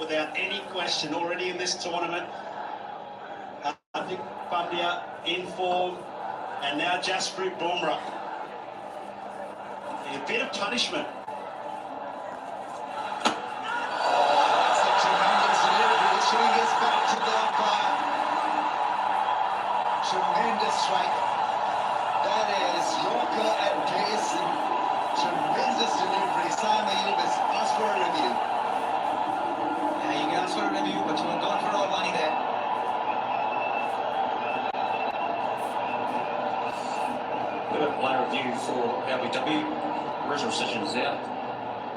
without any question already in this tournament. Hardik Pandya in form, and now Jasprit Bumrah. A bit of punishment. That's a tremendous delivery. Showing his back to the umpire. Tremendous strike. That is Yorker and pace. Tremendous delivery. Sam Ayub has asked for a review. Yeah, you can ask for a review, but you're going for all money there. Bit of play review for LBW. Original decision is out.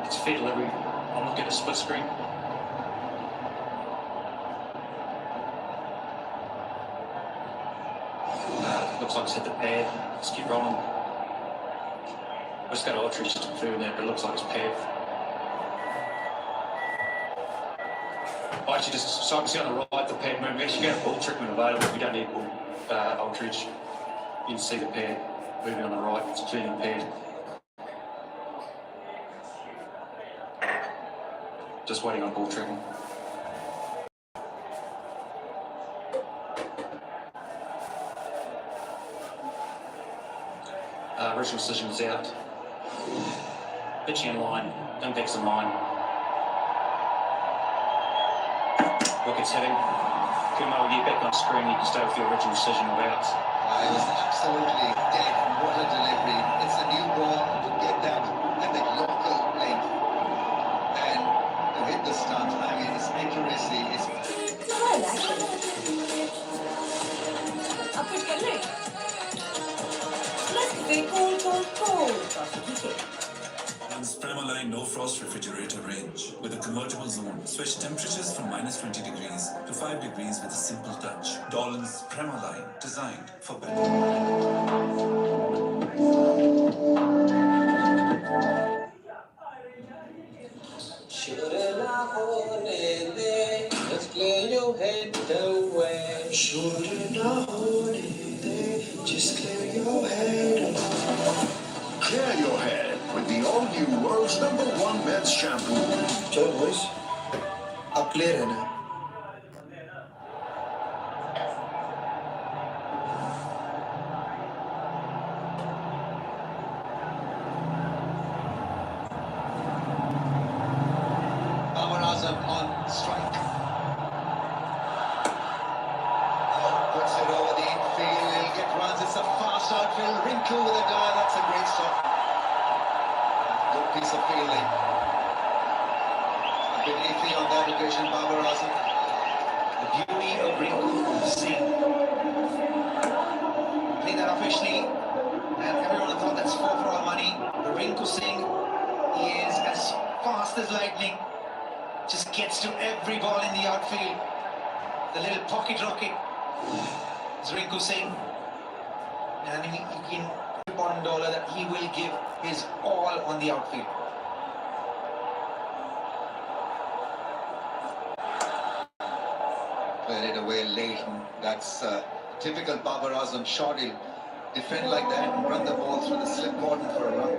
It's a fair delivery. I'm looking at a split screen. Looks like it's hit the pad. Let's keep rolling. Let's go to Ultra just to confirm that, but it looks like it's pad. I actually just, so I can see on the right the pad movement. We actually got a ball treatment available. We don't need Ultridge. You can see the pad moving on the right. It's a clean pad. Just waiting on ball tracking. Original decision is out. Pitching in line, impacts in line. Wicket's hitting. Kumar, you back on screen, you can stay with your original decision of outs. It was absolutely dead. What a delivery. It's a new ball to get that at the local length. And to hit the stunt, I mean, his accuracy is... Dolan's Premaline No Frost Refrigerator range with a convertible zone. Switch temperatures from -20 degrees to 5 degrees with a simple touch. Dolan's Premaline, designed for better. Just clear your head away. Just clear your head. Clear your head with the all-new world's #1 men's shampoo. चलो boys, अब clear है ना? on strike. Puts it over the infield, he'll get runs, it's a fast outfield, Rinku with a dive, that's a great stop. Good piece of fielding. A bit iffy on that occasion, Babar Azam. The beauty of Rinku Singh. Played that officially, and everyone thought that's 4 for all money. But Rinku Singh is as fast as lightning. Just gets to every ball in the outfield. The little pocket rocket is Rinku Singh. And he can $1 that he will give his all on the outfield. Played it away late, and that's typical Babar Azam shot. He'll defend like that and run the ball through the slip cordon for a run.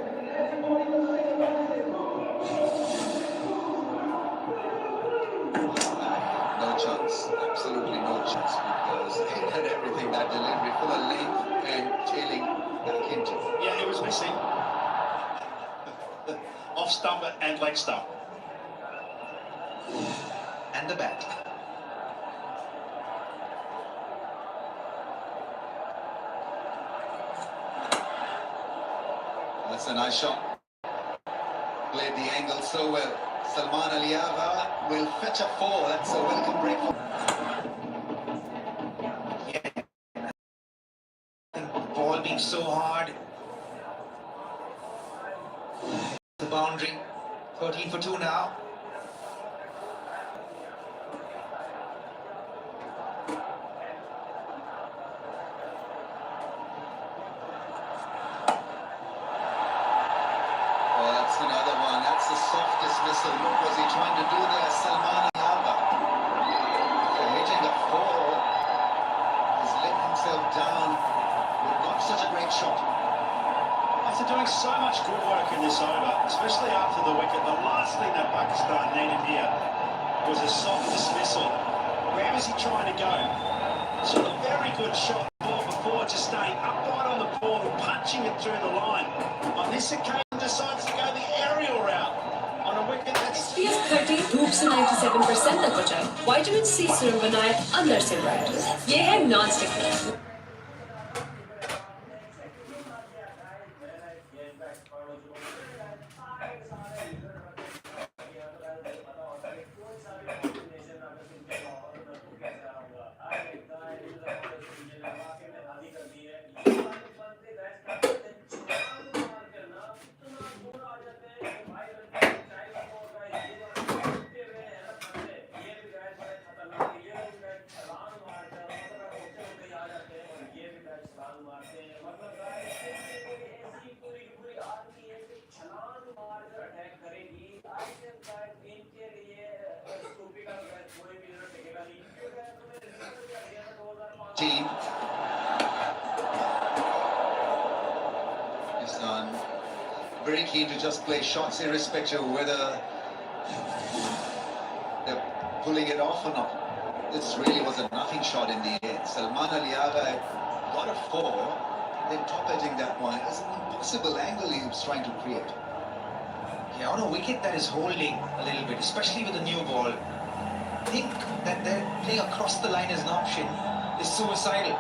No chance, absolutely no chance, because he had everything, that delivery full of length and tailing back into. Yeah, it was missing. Off stump and leg stump. And the bat. That's a nice shot. Played the angle so well. Salman Aliaga will fetch a 4. That's a welcome break for... Yeah. The ball being so hard. The boundary. 13 for 2 now. Another one, that's the softest missile. What was he trying to do there, Salman Aliaga? For hitting a 4, he's let himself down with not such a great shot. After doing so much good work in this over, especially after the wicket, the last thing that Pakistan needed here was a soft dismissal. Where was he trying to go? Sort of very good shot ball before, just staying upright on the ball and punching it through the line. On this occasion, decides to go the aerial route on a wicket that's SPF 30 धूप से 97% तक बचाए। Vitamin C serum बनाए अंदर से bright. ये है non stick. Team is very keen to just play shots irrespective of whether they're pulling it off or not. This really was a nothing shot in the end. Salman Ali Agha got a 4, then top edging that one. It's an impossible angle he was trying to create. Yeah, on a wicket that is holding a little bit, especially with the new ball, I think that they're playing across the line as an option is suicidal.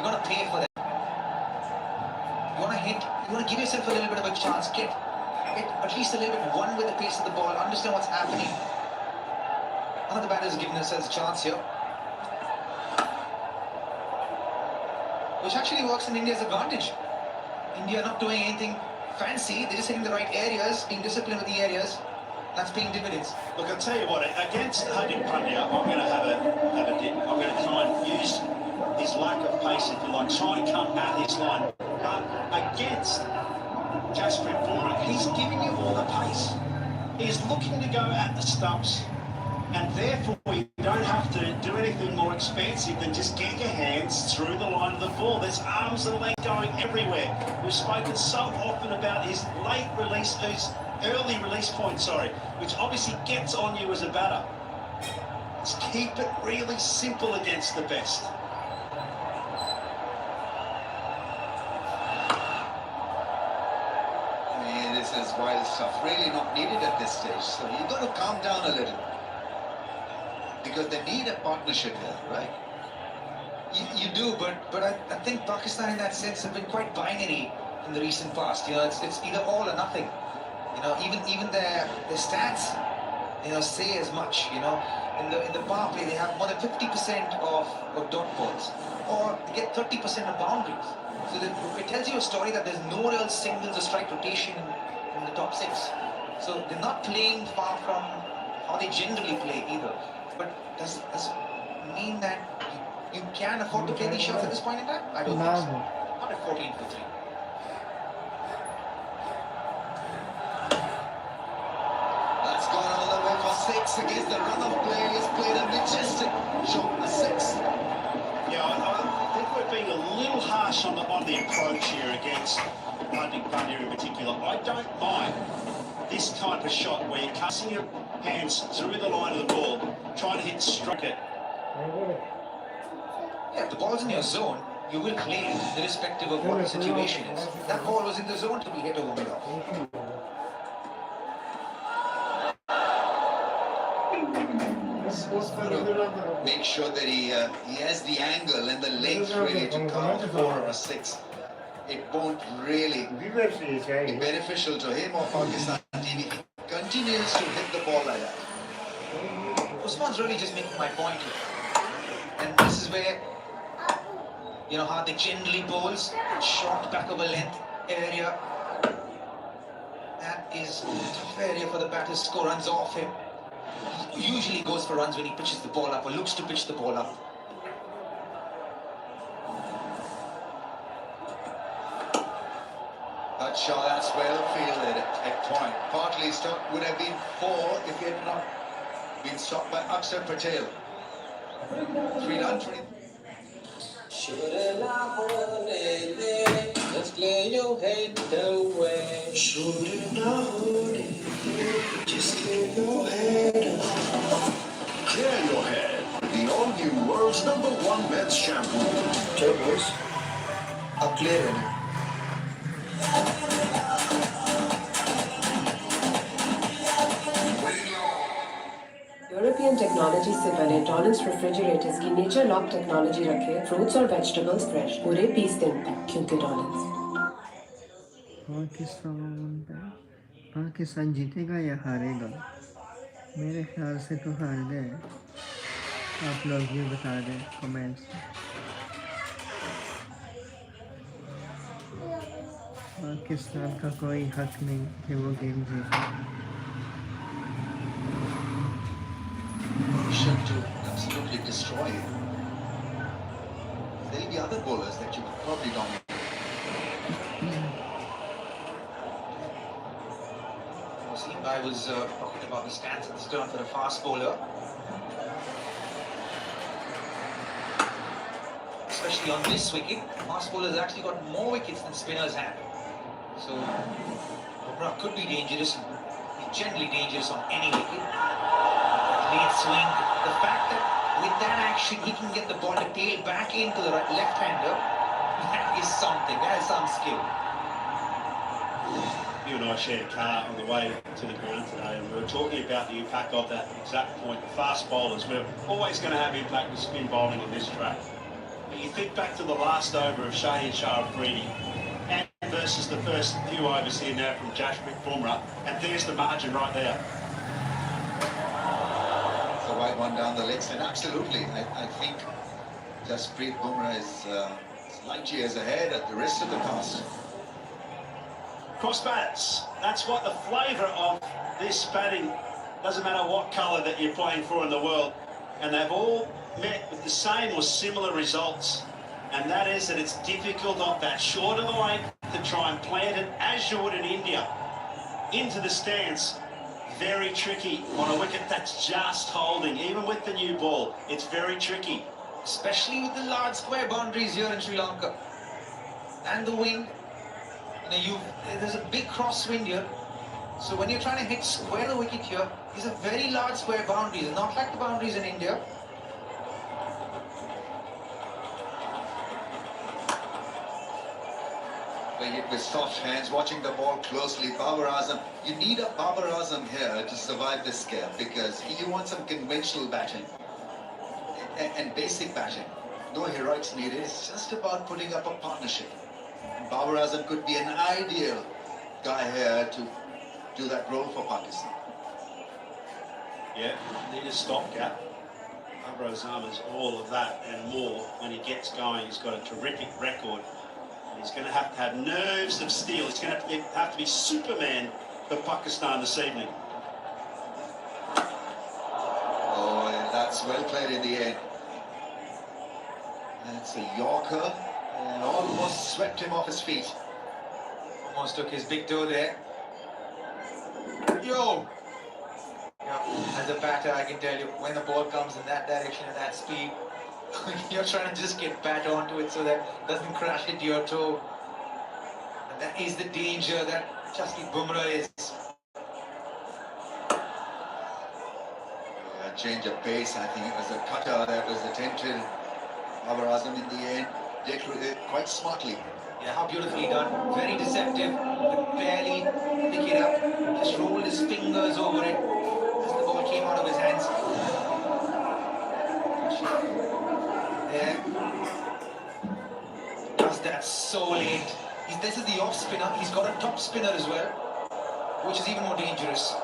You're going to pay for that. You want to hit, you want to give yourself a little bit of a chance, get at least a little bit one with the pace of the ball, understand what's happening. One of the batters giving themselves a chance here, which actually works in India's advantage. India not doing anything fancy, they're just hitting the right areas, being disciplined with the areas. That's paying dividends. Look, I'll tell you what, against Hardik Pandya, I'm going to have a dip. I'm going to try and use his lack of pace, if you like, try and come at his line. But against Jasprit Bumrah, he's giving you all the pace. He's looking to go at the stumps, and therefore you don't have to do anything more expensive than just get your hands through the line of the ball. There's arms and length going everywhere. We've spoken so often about his late release, his early release point, which obviously gets on you as a batter. Just keep it really simple against the best. I mean, this is wild stuff. Really not needed at this stage. So you've got to calm down a little. Because they need a partnership here, right? You do, but I think Pakistan in that sense have been quite binary in the recent past. You know, it's either all or nothing. You know, even their stats, you know, say as much. You know, in the power play they have more than 50% of dot balls, or they get 30% of boundaries. So it tells you a story that there's no real singles or strike rotation in the top 6. So they're not playing far from how they generally play either. But does it mean that you can afford to play these shots at this point in time? I don't think so. Not at 14 for 3. That's gone all the way for 6 against the run of play. He's played a majestic shot, a 6. Yeah, I think we're being a little harsh on the approach here against Hardik Pandya in particular. I don't mind this type of shot where you're casting your hands through the line of the ball, trying to hit strike it. Yeah, if the ball's in your zone, you will play it, irrespective of what the situation is. That ball was in the zone to be hit over mid-off. Make sure that he has the angle and the length really to come off 4 or a 6. It won't really be beneficial to him or Pakistan team if he continues to hit the ball like that. Usman's really just making my point here. And this is where, you know, how they generally bowls, short back over length area. That is a tough area for the batter to score runs off him. He usually goes for runs when he pitches the ball up or looks to pitch the ball up. That shot, that's well fielded at point. Partly stopped, would have been 4 if he had not been stopped by Akshar Patel. 3 run, 20. Just lay your head away. Just clear your head. Clear your head with the all-new world's #1 men's shampoo. चलो boys, अब clear है ना? European technology से बने Tollens refrigerators की nature lock technology रखे fruits और vegetables fresh पूरे 20 दिन तक क्योंकि टॉलेंस। पाकिस्तान जीतेगा या हारेगा? मेरे ख्याल से तो हार गए। आप लोग भी बता दें कमेंट्स में। पाकिस्तान का कोई हक नहीं कि वो गेम जीते। Mission to absolutely destroy it. There'll be other bowlers that you could probably dominate. I was talking about the stance at the stern for a fast bowler. Especially on this wicket, fast bowlers actually got more wickets than spinners have. So, Bumrah could be dangerous, generally dangerous on any wicket. Late swing, the fact that with that action he can get the ball to tail back into the left-hander, that is something, that is some skill. You and I shared a car on the way to the ground today, and we were talking about the impact of that exact point. The fast bowlers, we're always going to have impact with spin bowling on this track. But you think back to the last over of Shaheen Shah Afridi, and versus the first few overs here now from Jasprit Bumrah, and there's the margin right there. The right one down the legs, and absolutely, I think Jasprit Bumrah is light years ahead at the rest of the cast. Cross bats, that's what the flavour of this batting, doesn't matter what colour that you're playing for in the world, and they've all met with the same or similar results, and that is that it's difficult off that short of the length to try and plant it as you would in India into the stance. Very tricky on a wicket that's just holding, even with the new ball, it's very tricky. Especially with the large square boundaries here in Sri Lanka. And the wind. There's a big crosswind here, so when you're trying to hit square the wicket here, these are very large square boundaries, not like the boundaries in India. Playing it with soft hands, watching the ball closely. Babar Azam, you need a Babar Azam here to survive this scare, because you want some conventional batting and basic batting. No heroics needed, it's just about putting up a partnership. Babar Azam could be an ideal guy here to do that role for Pakistan. Yeah, need a stopgap. Babar Azam is all of that and more. When he gets going, he's got a terrific record. He's going to have nerves of steel. It's going to have to be Superman for Pakistan this evening. Oh, that's well played in the end. That's a Yorker. And almost swept him off his feet. Almost took his big toe there. Yo! Yeah, as a batter, I can tell you, when the ball comes in that direction at that speed, you're trying to just get bat onto it so that it doesn't crash into your toe. And that is the danger that Jasprit Bumrah is. A change of pace, I think it was a cutter that was attempted. Babar Azam in the end did quite smartly. Yeah, how beautifully done. Very deceptive. Could barely pick it up. Just rolled his fingers over it as the ball came out of his hands. There. Does that so late. This is the off spinner. He's got a top spinner as well, which is even more dangerous.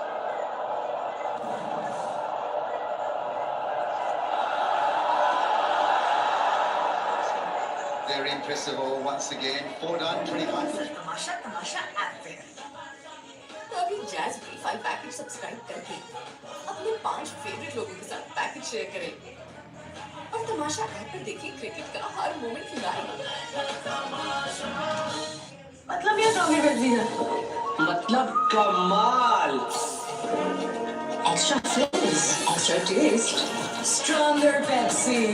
Very impressive over once again. 4 done, 25. तो अभी jazz Wi-Fi package subscribe करके अपने 5 favourite लोगों के साथ package share करें और तमाशा app पर देखिए क्रिकेट का हर मोमेंट लाइव। मतलब ये ट्रॉफी बेची है। मतलब कमाल। Extra fizz, extra taste, stronger Pepsi.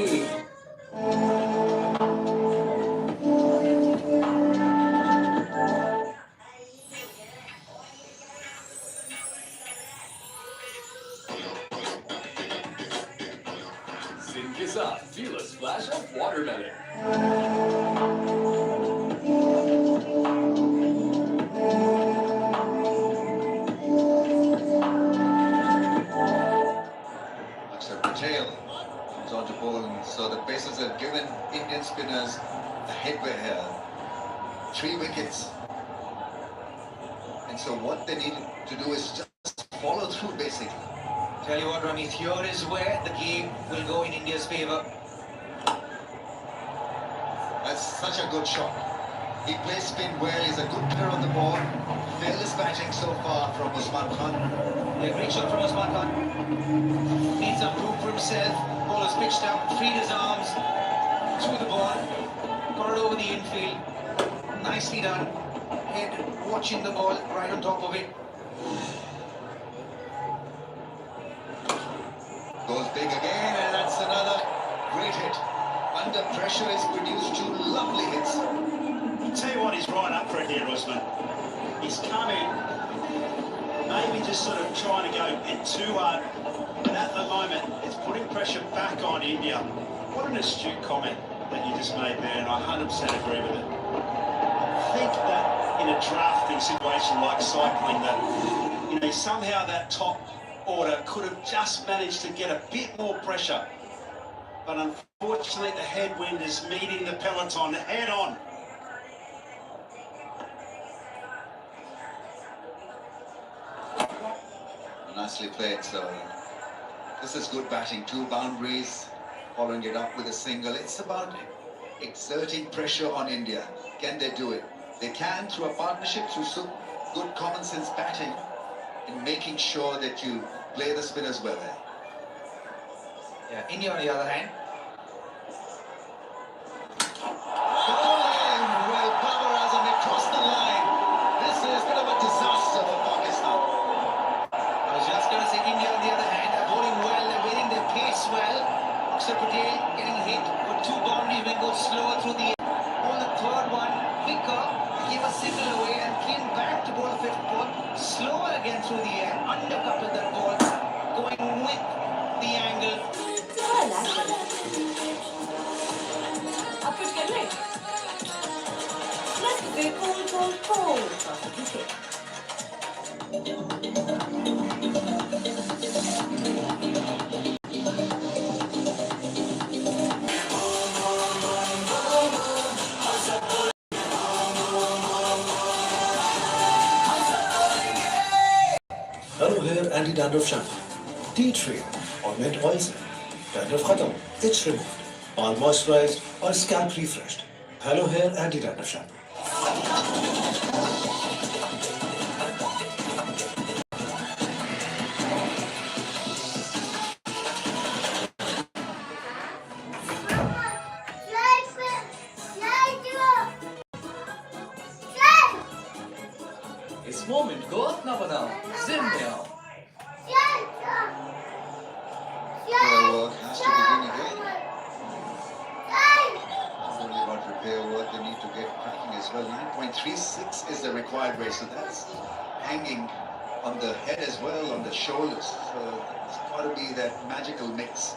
Sin के साथ feel a splash of watermelon. Akshar Patel is on to bowl, so the Pacers have given Indian spinners a headway here. 3 wickets. And so what they need to do is just follow through basically. Tell you what, Ramit, here is where the game will go in India's favour. That's such a good shot. He plays spin well, he's a good player on the ball. Fearless batting so far from Usman Khan. Yeah, great shot from Usman Khan. Needs some room for himself. Bowler's pitched up, freed his arms, threw the ball, got it over the infield. Nicely done. Head watching the ball right on top of it. Goes big again, and that's another great hit. Under pressure, he's produced 2 lovely hits. Tell you what, he's right up for it here, Usman. He's come in, maybe just sort of trying to go in too hard, but at the moment, it's putting pressure back on India. What an astute comment that you just made there, and I 100% agree with it. I think that in a drafting situation like cycling, that somehow that top order could have just managed to get a bit more pressure, but unfortunately the headwind is meeting the peloton head on. Nicely played, so this is good batting. 2 boundaries, following it up with a single. It's about exerting pressure on India. Can they do it? They can through a partnership, through good common sense batting, and making sure that you play the spinners well there. Yeah, India on the other hand. Bowling! Well, Babar Azam, they crossed the line. This is a bit of a disaster for Pakistan. I was just going to say India on the other hand. They're bowling well, they're winning their pace well. Akshar Patel getting hit with 2 boundaries when goes slower through the air. On the third one, quicker, gave a single away and came back to bowl the 5th ball. Slower again through the air, undercutted that ball, going with the angle. अब कुछ कर ले? Let's be cool. Okay. Hello hair anti-dandruff shampoo. Tea tree or mint oil से dandruff खत्म, itch removed, all moisturized और scalp refreshed. Hello hair anti-dandruff shampoo. इस moment को अपना बनाओ, जिम में आओ. Repair work has to begin again. Not only about repair work, they need to get cracking as well. 9.36 is the required rate, so that's hanging on the head as well, on the shoulders. So it's got to be that magical mix.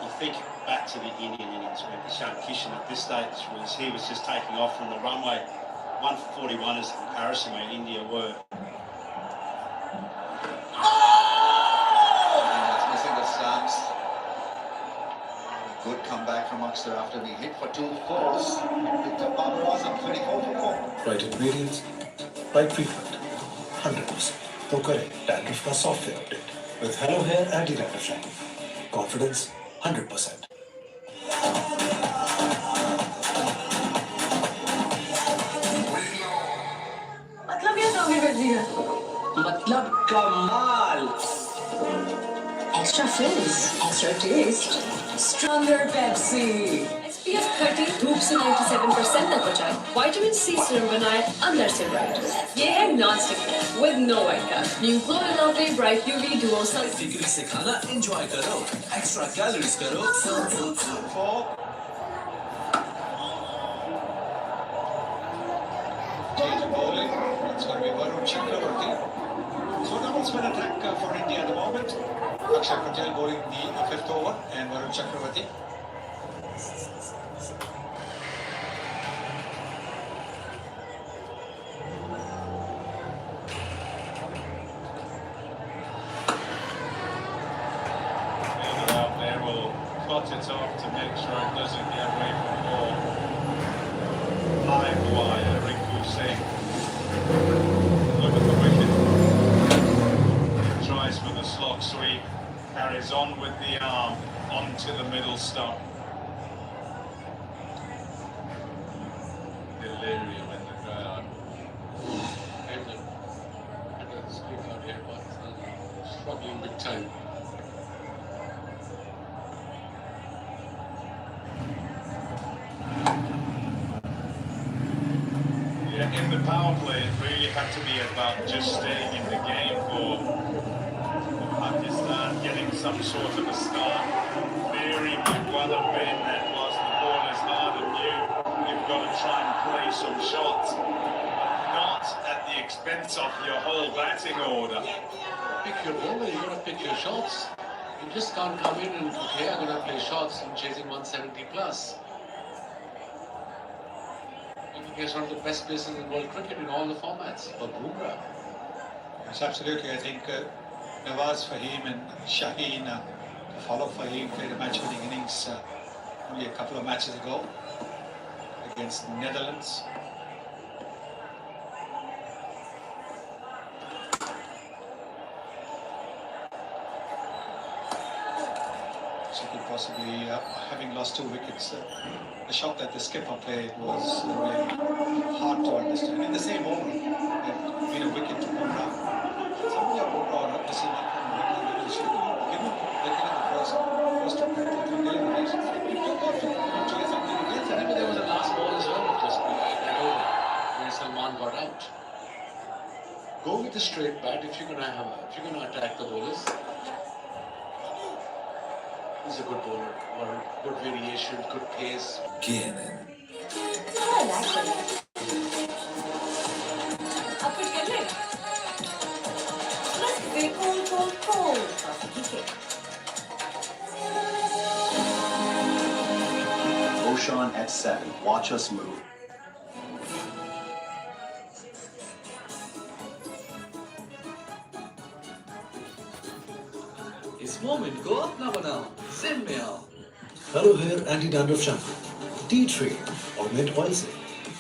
You think back to the Indian innings where Ishan Kishan at this stage he was just taking off from the runway. 141 is the comparison where India were. Good comeback from Akshar after being hit for 2 fours. Picked up Babar Azam, 24 for 4. Right ingredients, right treatment, 100%. तो करें dandruff का software update with Hello Hair anti-dandruff shampoo. Confidence 100%. मतलब क्या कमी कर दी है? मतलब कमाल. Extra fizz, extra taste, stronger Pepsi. SPF 30 धूप से 97% तक बचाए. Vitamin C सीरम बनाए अंदर से bright. ये है non-stick with no white cast. New Glow and Lovely Bright UV Duo Sun. Degree से खाना enjoy करो, extra calories करो. Change of bowling. It's going to be Varun Chakravarti. So double spin attack for India at the moment. Akshay Patel bowling the fifth over and Varun Chakravarti. Out there will clutch it off to make sure it doesn't get away from the ball. High wire, Rinku Singh. Look at the wicket. Tries for the slog sweep. Carries on with the arm onto the middle stump. Delirium in the crowd. Struggling big time. Yeah, in the power play, it really had to be about just staying in the game for Pakistan, getting some sort of a start. Very well have been that whilst the ball is hard and you've got to try and play some shots, but not at the expense of your whole batting order. Pick your bowler, you got to pick your shots. You just can't come in and, okay, I'm going to play shots and chasing 170 plus. He's one of the best players in world cricket in all the formats for Bumrah. Yes, absolutely. I think Nawaz, Fahim and Shaheen to follow Fahim played a match-winning innings only a couple of matches ago against the Netherlands. So could possibly, having lost 2 wickets, the shot that the skipper played was really hard to understand. In the same over, there'd been a wicket to Bumrah. Somebody at Bumrah not missing up from the wicket. Should give him wicket in the first attempt. Remember there was a last ball as well, just where Salman got out. Go with the straight bat if you're gonna attack the bowlers. He's a good bowler, good variation, good pace. KNN. I like it. Up it कर ले. Let's be cold. Oshan at 7. Watch us move. इस moment को अपना बनाओ gym में आओ hello hair anti dandruff shampoo tea tree और mint oil से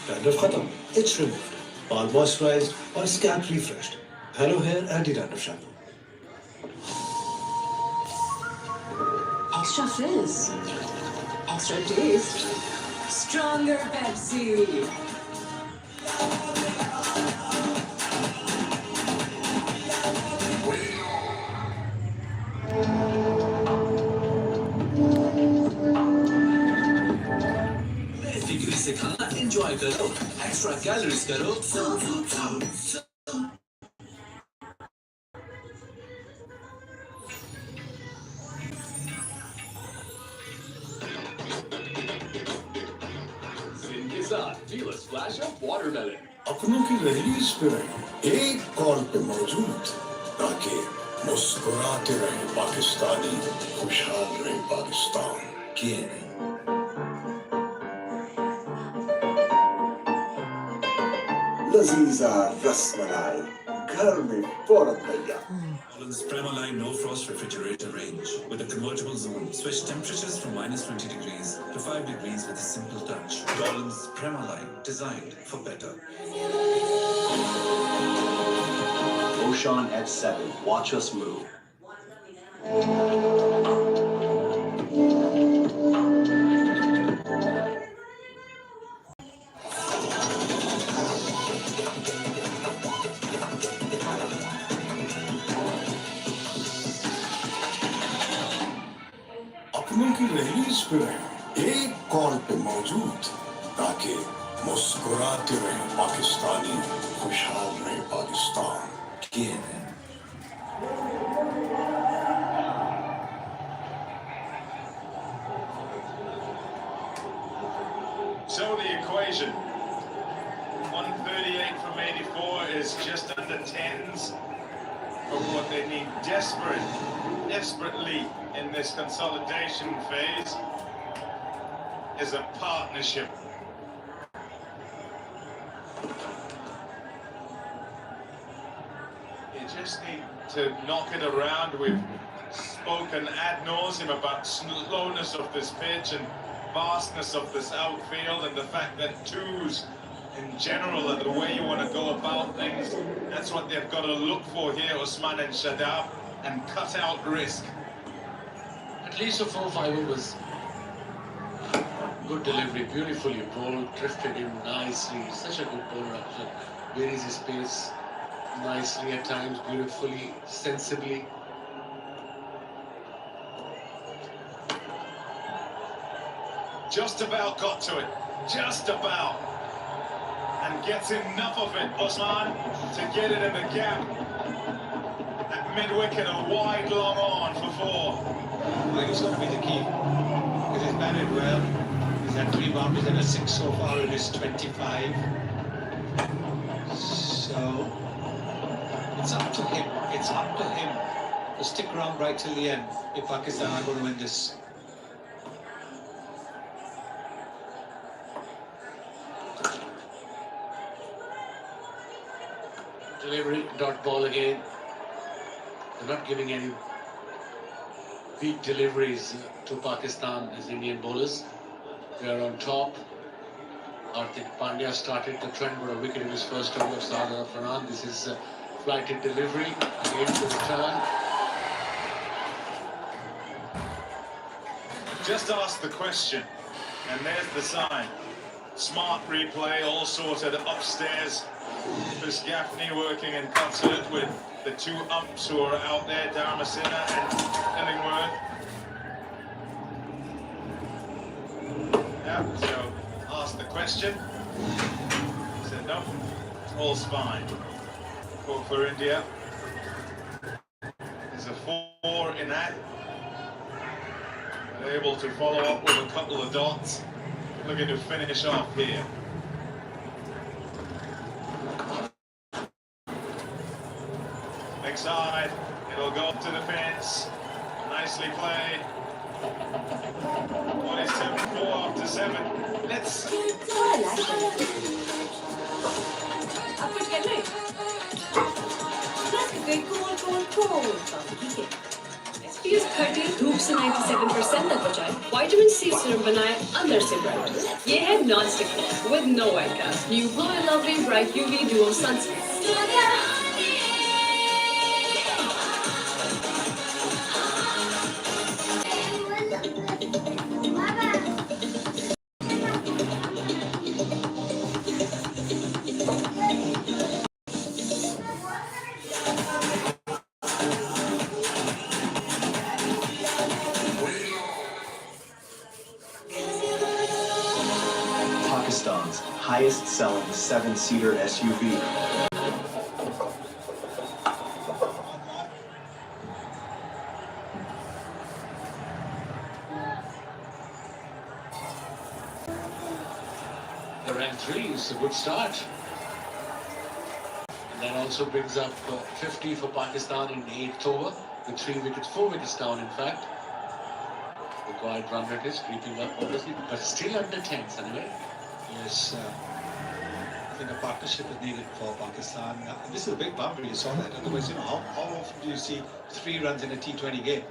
डैंड्रफ खत्म इट्स रिमूव्ड बाल मॉइस्चराइज्ड और scalp refreshed hello hair anti dandruff shampoo Extra fizz, extra taste, stronger Pepsi. बेफिक्री से खाना एंजॉय करो एक्स्ट्रा कैलोरीज करो के साथ feel a splash of watermelon. अपनों की रहीज पे रहे एक कॉल पे मौजूद ताकि मुस्कुराते रहे पाकिस्तानी खुशहाल रहे पाकिस्तान KNN. लजीजा रसमलाई घर में फौरन तैयार Dolan's Premaline No Frost Refrigerator range with a convertible zone. Switch temperatures from -20 degrees to 5 degrees with a simple touch. Dolan's Premaline, designed for better. Oshan at 7. Watch us move. अपनों की रहीज पे रहे एक call पे मौजूद ताकि मुस्कुराते रहे पाकिस्तानी खुशहाल रहे Pakistan KNN. So the equation, 138 from 84 is just under 10s. But what they need desperately in this consolidation phase is a partnership. You just need to knock it around. We've spoken ad nauseum about slowness of this pitch and vastness of this outfield, and the fact that twos in general are the way you want to go about things. That's what they've got to look for here, Usman and Shadab, and cut out risk. At least a 4-5 was good delivery, beautifully bowled, drifted in nicely. Such a good bowler, actually. Varies his pace nicely at times, beautifully, sensibly. Just about got to it, just about. And gets enough of it, Osman, to get it in the gap. At mid-wicket, a wide long on for 4. I think it's going to be the key. Because he's batted well. He's had 3 boundaries and a 6 so far in his 25. So it's up to him. It's up to him to stick around right till the end if Pakistan are going to win this. Delivery, dot ball again. They're not giving any weak deliveries to Pakistan as Indian bowlers. They are on top. Hardik Pandya started the trend with a wicket in his first over of Sardar Farhan. This is flighted delivery again to return. Just ask the question, and there's the sign. Smart replay, all sorted upstairs. Chris Gaffney working in concert with the 2 umps who are out there, Dharmasena and Illingworth. Yeah, so asked the question. He said no, all's fine. For India. There's a 4 in that. They're able to follow up with a couple of dots. Looking to finish off here. Next side, it'll go up to the fence. Nicely played. What is 7-4 after 7? Let's. SPF 30 धूप से 97% तक बचाए, vitamin C serum बनाए अंदर से bright. ये है non stick with no white cast. New Glow and Lovely Bright UV Duo Sunscreen. Pakistan's highest-selling 7-seater SUV. The rank 3 is a good start. And that also brings up 50 for Pakistan in the 8th over, with 3 wickets, 4 wickets down in fact. Required run rate is creeping up obviously, but still under 10s anyway. Yes, I think a partnership is needed for Pakistan. This is a big boundary, you saw that. Otherwise, how often do you see 3 runs in a T20 game?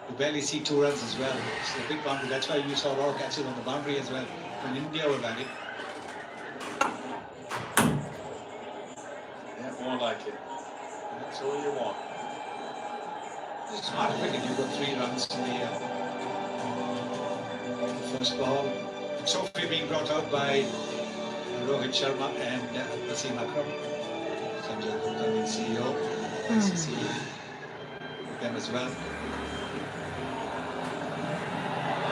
You barely see 2 runs as well. It's a big boundary. That's why you saw a lot of catches on the boundary as well when India were batting. Yeah, more like it. That's all you want. It's smart cricket. You've got 3 runs in the first ball. Sophie being brought out by Rohit Sharma and Wasim Akram. Sanjay Gupta, the CEO, ICC, them as well.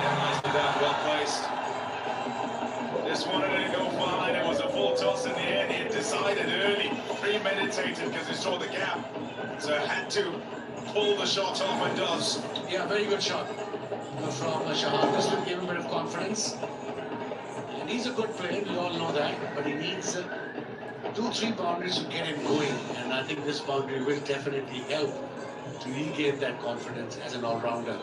Yeah, nicely done, well placed. Just wanted to go fine. It was a full toss in the air. He had decided early, premeditated because he saw the gap. So had to pull the shot off and does. Yeah, very good shot from Shahan. This will give him a bit of confidence. And he's a good player, we all know that, but he needs 2-3 boundaries to get him going, and I think this boundary will definitely help to regain that confidence as an all-rounder.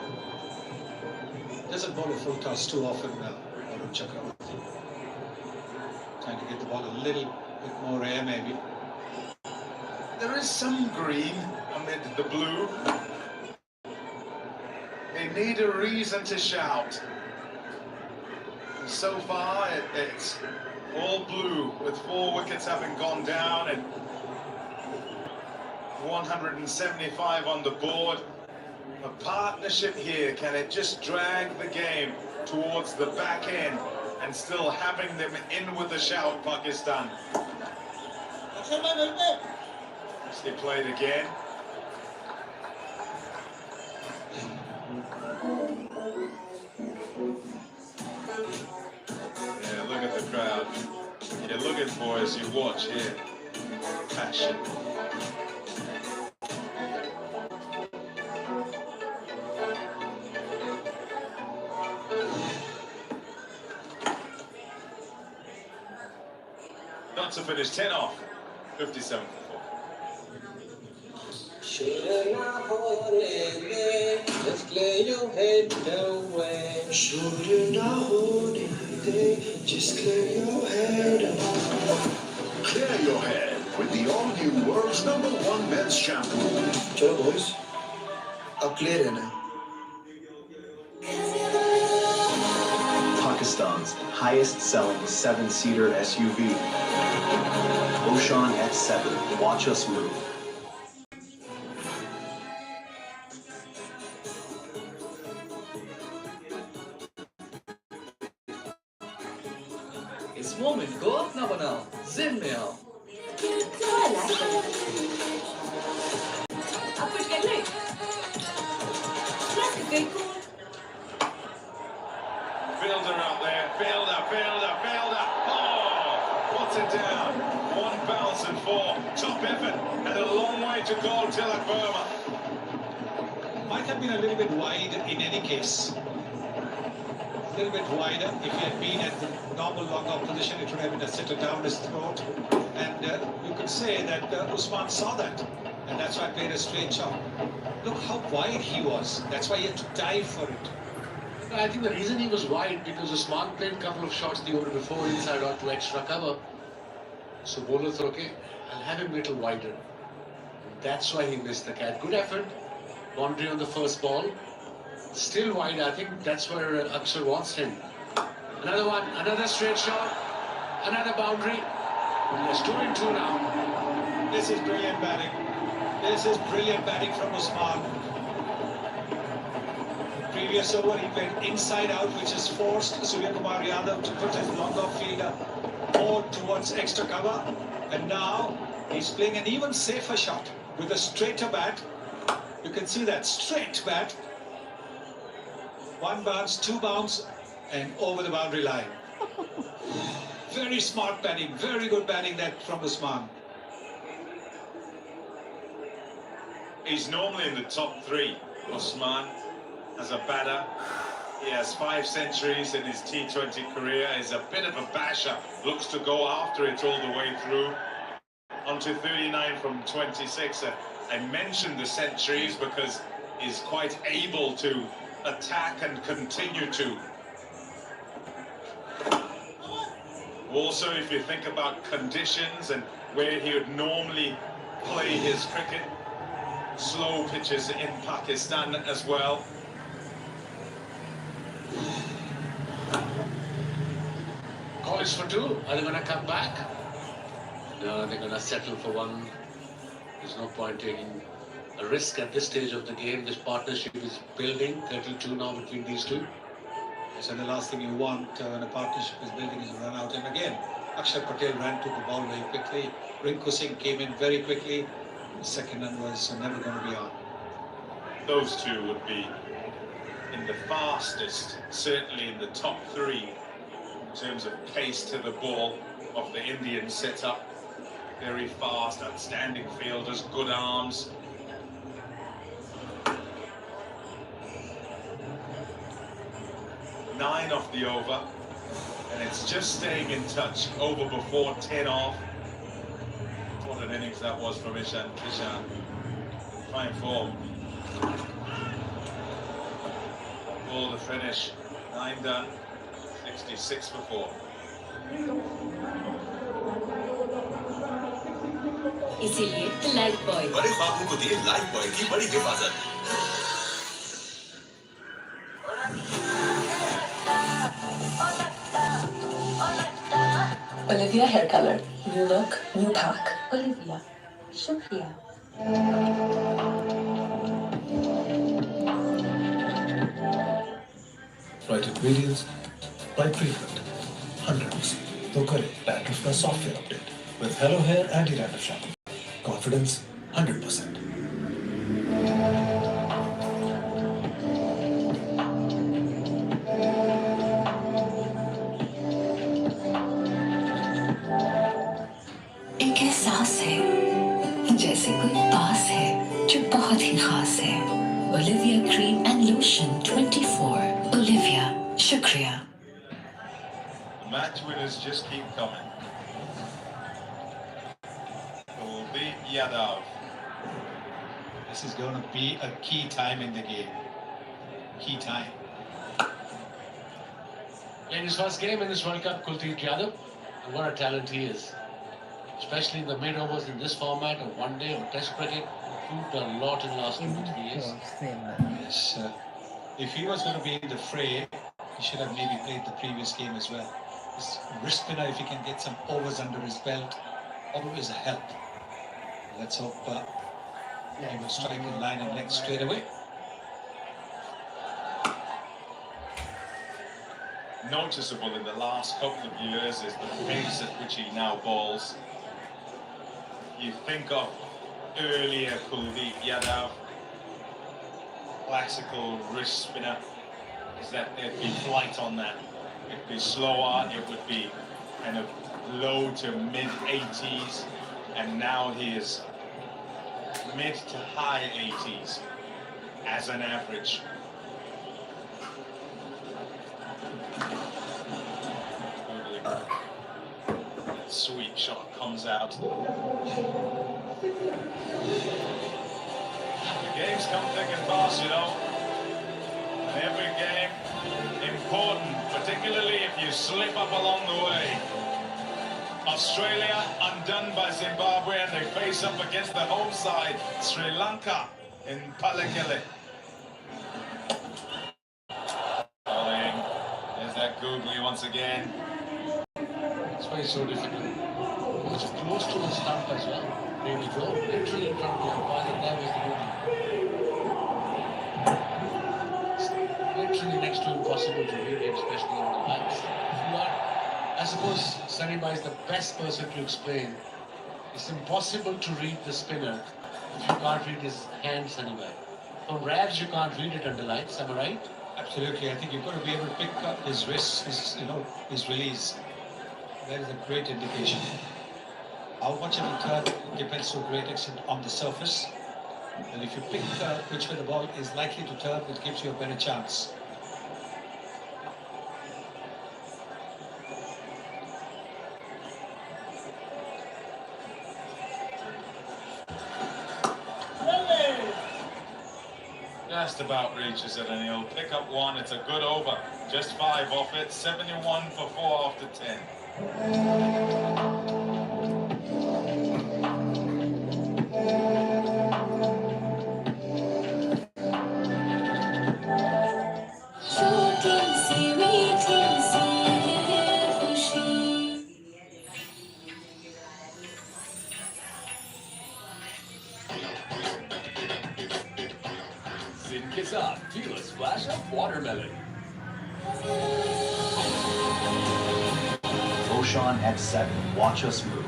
Doesn't bowl a full toss too often, Arun Chakravarti. Trying to get the ball a little bit more air, maybe. There is some green amid the blue. They need a reason to shout. And so far, it's all blue, with 4 wickets having gone down and 175 on the board. A partnership here, can it just drag the game towards the back end and still having them in with a shout, Pakistan? They played again. Yeah, look at the crowd. Yeah, look at boys, you watch here. Passion. Not to finish 10 off. 57 for 4. Just clear your head away. Just clear your head. Clear your head with the all-new world's #1 men's shampoo. चलो boys, अब clear है ना? Pakistan's highest selling 7-seater SUV. Ocean X7. Watch us move. इस moment को अपना बनाओ, gym में आओ। अब कुछ कर ले। Fielder out there, fielder. Oh, what's it down? 1 bounce and 4. Top effort, and a long way to go till at Burma. Might have been a little bit wide in any case. A little bit wider. If he had been at the normal long-off position, it would have been a sitter down his throat. And you could say that Usman saw that. And that's why he played a straight shot. Look how wide he was. That's why he had to dive for it. I think the reason he was wide because Usman played a couple of shots the over before inside out to extra cover. So bowler thought, okay, I'll have him a little wider. That's why he missed the catch. Good effort. Boundary on the first ball. Still wide. I think that's where Akshar wants him. Another one. Another straight shot. Another boundary. Yes, 2 and 2 now. This is brilliant batting. This is brilliant batting from Usman. Previous over, he played inside out, which has forced Surya Kumar Yadav to put his long-off fielder more towards extra cover. And now he's playing an even safer shot with a straighter bat. You can see that straight bat. 1 bounce, 2 bounce, and over the boundary line. Very smart batting, very good batting that from Usman. He's normally in the top 3, Usman, as a batter. He has 5 centuries in his T20 career. He's a bit of a basher, looks to go after it all the way through. On to 39 from 26. I mentioned the centuries because he's quite able to attack and continue to. Also, if you think about conditions and where he would normally play his cricket, slow pitches in Pakistan as well. Calls for 2. Are they going to come back? No, they're going to settle for 1. There's no point taking a risk at this stage of the game. This partnership is building. 32 now between these two. So the last thing you want when a partnership is building is a run out. And again, Akshar Patel ran to the ball very quickly. Rinku Singh came in very quickly. The second run was never going to be on. Those two would be in the fastest, certainly in the top 3 in terms of pace to the ball of the Indian setup. Very fast, outstanding fielders, good arms. Nine off the over, and it's just staying in touch. Over before 10 off. an innings that was from Ishan Kishan. Fine form. Ball to finish. 9 done. 66 for 4. इसीलिए life boy बड़े ख्वाबों को दिए life boy की बड़ी हिफाजत। Olivia hair color, new look, new pack. Olivia, shukriya. Right ingredients, right treatment, 100%. तो करें dandruff का software update with Hello Hair anti-dandruff shampoo. Confidence 100%. एक एहसास है जैसे कोई पास है जो बहुत ही खास है Olivia cream and lotion 24 Olivia shukriya Match winners just keep coming. Kuldeep Yadav. This is going to be a key time in the game. Key time. In his first game in this World Cup, Kuldeep Yadav, and what a talent he is. Especially in the mid-overs in this format of one day or test cricket, proved a lot in the last 2 to 3 years. Yes, if he was going to be in the fray, he should have maybe played the previous game as well. His wrist spinner, if he can get some overs under his belt, always a help. Let's hope he will strike in line and length straight away. Noticeable in the last couple of years is the pace at which he now bowls. You think of earlier Kuldeep Yadav, classical wrist spinner, is that there'd be flight on that. It'd be slower, it would be kind of low to mid 80s, and now he is mid to high 80s as an average. Sweet shot comes out. The games come thick and fast, you know. And every game important, particularly if you slip up along the way. Australia undone by Zimbabwe and they face up against the home side, Sri Lanka in Palakele. Bowling. There's that googly once again. That's why it's so difficult. It's close to the stump as well. Really go literally in front of the umpire, and there was the movie. It's literally next to impossible to read it, especially on the lights. If you are, I suppose Sunnyba is the best person to explain. It's impossible to read the spinner if you can't read his hand, Sunnyba. From rags you can't read it under lights, am I right? Absolutely. I think you've got to be able to pick up his wrists, his release. That is a great indication. How much it will turn depends to a great extent on the surface. And if you pick which way the ball is likely to turn, it gives you a better chance. Just about reaches it, and he'll pick up one. It's a good over. Just 5 off it. 71 for 4 after 10. Ke saath, feel a splash of watermelon. Roshan at 7. Watch us move.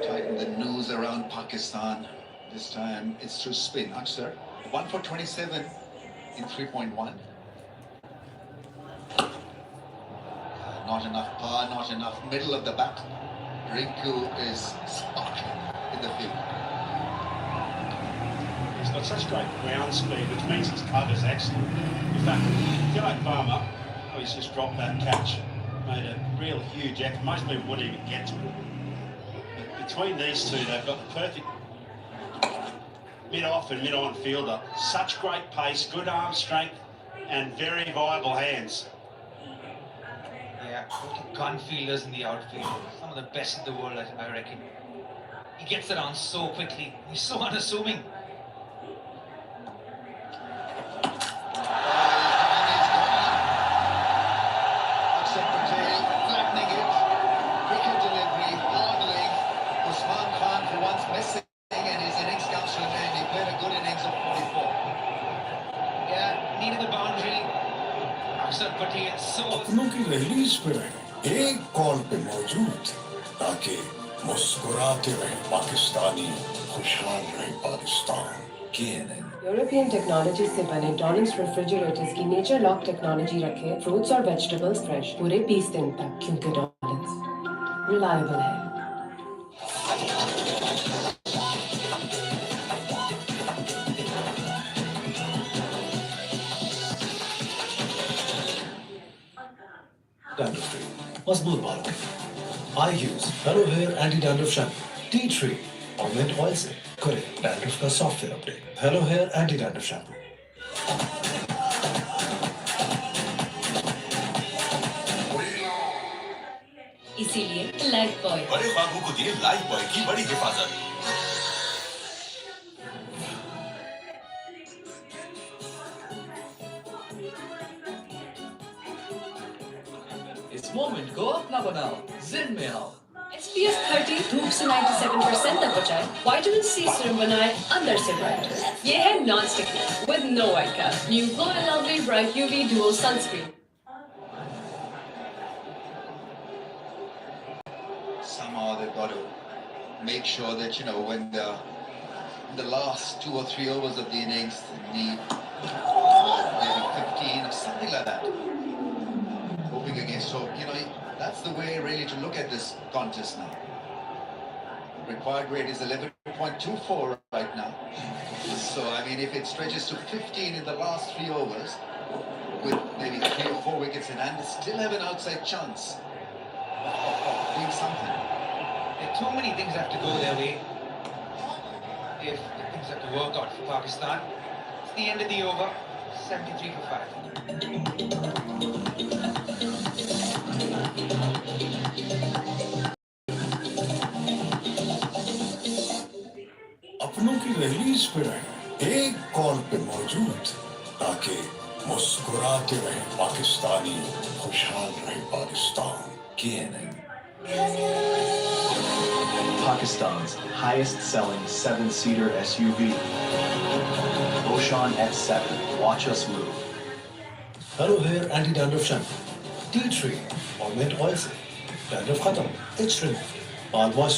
Tighten the noose around Pakistan. This time it's through spin. Sir. 1 for 27 in 3.1. Not enough power, not enough middle of the bat. Rinku is sparkling in the field. He's got such great ground speed, which means his cover's excellent. In fact, G'day Farmer, he's just dropped that catch, made a real huge effort. Most people wouldn't even get to it. But between these two, they've got the perfect mid-off and mid-on fielder. Such great pace, good arm strength, and very viable hands. Yeah, gun fielders in the outfield. Some of the best in the world, I reckon. He gets it on so quickly. He's so unassuming. अपनों की release पे रहे एक call पे मौजूद ताकि मुस्कुराते रहे पाकिस्तानी खुशहाल रहे पाकिस्तान यूरोपियन टेक्नोलॉजी से बने डॉलिंग्स रेफ्रिजरेटर्स की नेचर लॉक टेक्नोलॉजी रखे फ्रूट्स और वेजिटेबल्स फ्रेश पूरे 20 दिन तक, क्योंकि डॉलिंग्स रिलायबल है। Dandruff free. मजबूत बालों। I use Hello Hair Anti-Dandruff Shampoo. Tea tree और mint oil से करें dandruff का software update. Hello Hair Anti-Dandruff Shampoo. इसीलिए लाइफ बॉय बड़े ख्वाबों को दिए लाइफ बॉय की बड़ी हिफाजत। इस मोमेंट को अपना बनाओ, जिन में आओ। SPF 30 धूप से 97% तक बचाए, विटामिन C सीरम बनाए अंदर से ब्राइट। ये है non stick with no white cast. New Glow and Lovely bright UV duo sunscreen. Somehow they've got to make sure that, you know, when the last 2 or 3 overs of the innings, they need maybe 15 or something like that. Hoping against hope. You know, that's the way really to look at this contest now. Required rate is 11.24 right now. So, I mean, if it stretches to 15 in the last 3 overs, with maybe 3 or 4 wickets in hand, they still have an outside chance of doing something. There are too many things have to go their way if things have to work out for Pakistan. It's the end of the over, 73 for 5. अपनों की release पे रहे एक call पे मौजूद ताकि मुस्कुराते रहे पाकिस्तानी खुशहाल रहे Pakistan. Pakistan's highest-selling 7-seater SUV. Ocean X7. Watch us move. Hello Hair Anti-Dandruff Shampoo. Tea tree और mint oil से dandruff खत्म, itch removed. All moist